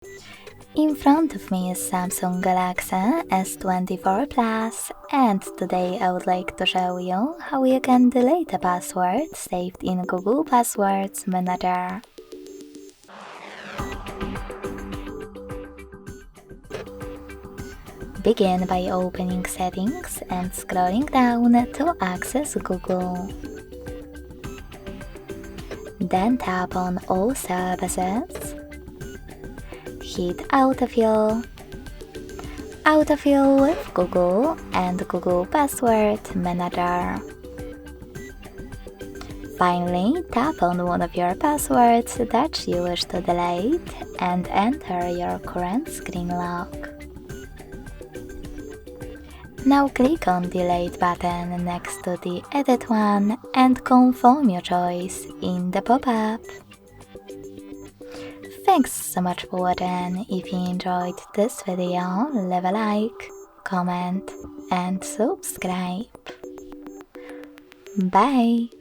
In front of me is Samsung Galaxy S24 Plus, and today I would like to show you how you can delete a password saved in Google Passwords Manager. Begin by opening Settings and scrolling down to access Google. Then tap on All Services. Hit Autofill. Autofill with Google and Google Password Manager. Finally, tap on one of your passwords that you wish to delete and enter your current screen lock. Now click on Delete button next to the Edit one and confirm your choice in the pop-up. Thanks so much for watching. If you enjoyed this video, leave a like, comment and subscribe. Bye!